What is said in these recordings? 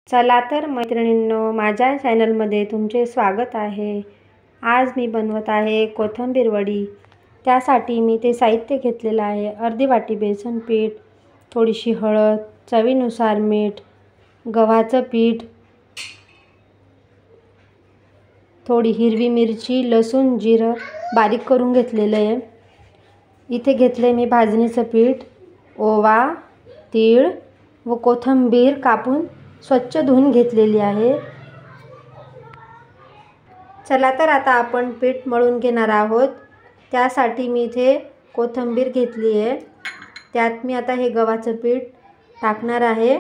चला तर मैत्रिणींनो, माझ्या चॅनलमध्ये तुमचे स्वागत आहे। आज मी बनवत आहे कोथिंबीर वडी। त्यासाठी मी ते साहित्य घेतलेलं आहे। अर्धी वाटी बेसन पीठ, थोडीशी हळद, चवीनुसार मीठ, गव्हाचं पीठ, थोडी हिरवी मिरची, लसूण, जिरं बारीक करून घेतलेलं आहे। इथे घेतले मी भाजणीचं पीठ, ओवा, तीळ व कोथिंबीर कापून स्वच्छ धुवून घेतलेली आहे। चला तर आता आपण पीठ मळून घेणार आहोत। त्यासाठी मी इथे कोथिंबीर घेतली आहे। त्यात मी आता हे गव्हाचं पीठ टाकणार आहे।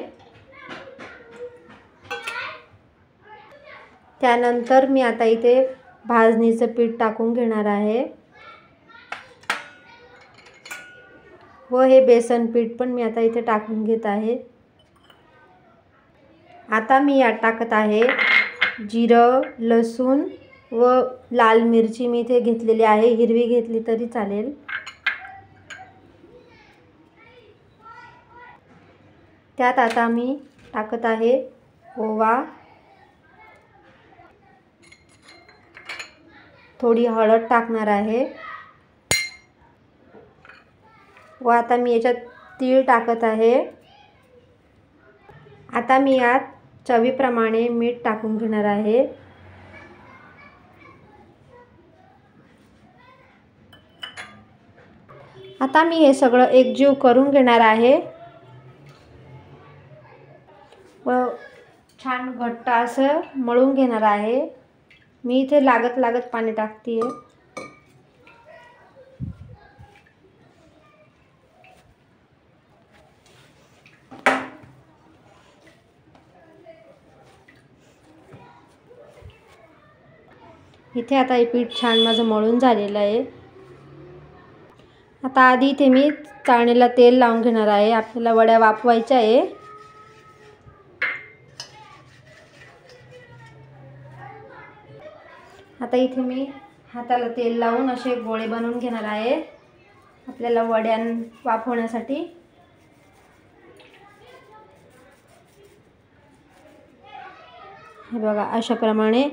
त्यानंतर मी आता इथे भाजणीचं पीठ टाकून घेणार आहे व हे बेसन पीठ पण मी आता इथे टाकून घेत आहे। आता मी यात टाकत आहे जिरं, लसूण व लाल मिरची मी इथे घेतलेली आहे। हिरवी घेतली तरी चालेल। त्यात आता मी टाकत आहे ओवा, थोडी हळद टाकणार आहे व आता मी याच्यात तीळ टाकत आहे। आता मी यात चवीप्रमाणे मीठ टाकून घेणार आहे। आता मी हे सगळं एकजीव करून घेणार आहे व छान घट्ट असं मळून घेणार आहे। मी इथे लागत लागत पाणी टाकते आहे। इथे आता हे पीठ छान माझं मळून झालेलं आहे। आता आधी इथे मी चाळणीला तेल लावून घेणार आहे। आपल्याला वड्या वाफवायच्या आहे। आता इथे मी हाताला तेल लावून असे गोळे बनवून घेणार आहे आपल्याला वड्या वाफवण्यासाठी। हे बघा, अशा प्रमाणे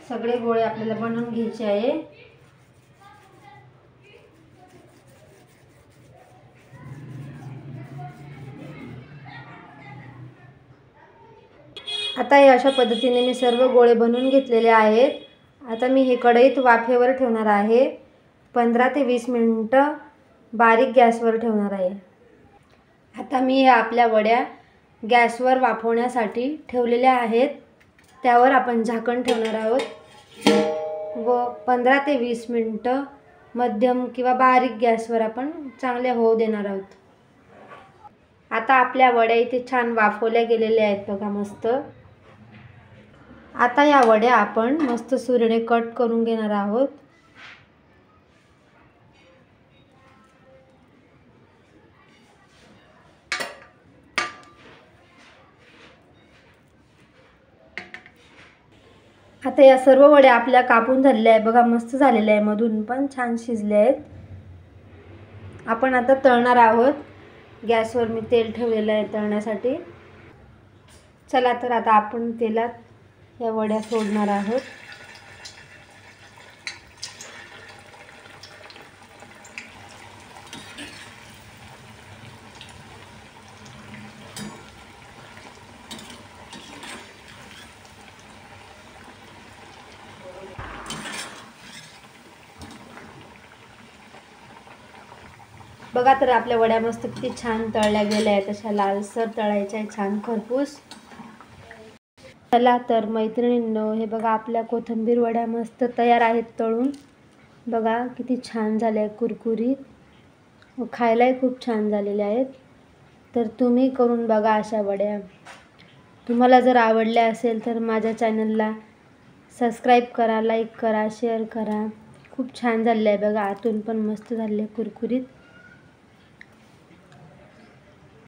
सगळे गोळे आपल्याला बनवून घ्यायचे आहे। आता हे अशा पद्धतीने मी सर्व गोळे बनवून घेतलेले आहेत। आता मी हे कढईत वाफेवर ठेवणार आहे। 15 ते 20 मिनिटं बारीक गॅसवर ठेवणार आहे। आता मी हे आपल्या वड्या गॅसवर वाफवण्यासाठी ठेवलेल्या आहेत। त्यावर आपण झाकण ठेवणार आहोत व 15 ते 20 मिनिटं मध्यम किंवा बारीक गॅसवर आपण चांगल्या होऊ देणार आहोत। आता आपल्या वड्या इथे छान वाफवल्या गेलेल्या आहेत बघा, मस्त। आता या वड्या आपण मस्त सुरीने कट करून घेणार आहोत। आता या सर्व वड्या आपल्या कापून झालेल्या आहेत बघा, मस्त झालेल्या आहे, मधून पण छान शिजल्या आहेत। आपण आता तळणार आहोत। गॅसवर मी तेल ठेवलेलं आहे तळण्यासाठी। चला तर आता आपण तेलात या वड्या सोडणार आहोत। बघा तर आपल्या वड्या मस्त किती छान तळल्या गेल्या आहेत। अशा लालसर तळायच्या आहेत, छान खरपूस। चला तर मैत्रिणींनो, हे बघा आपल्या कोथिंबीर वड्या मस्त तयार आहेत तळून। बघा किती छान झाल्या, कुरकुरीत व खायलाही खूप छान झालेल्या आहेत। तर तुम्ही करून बघा अशा वड्या। तुम्हाला जर आवडल्या असेल तर माझ्या चॅनलला सबस्क्राईब करा, लाईक करा, शेअर करा। खूप छान झालेलं आहे बघा, आतून पण मस्त झाले कुरकुरीत।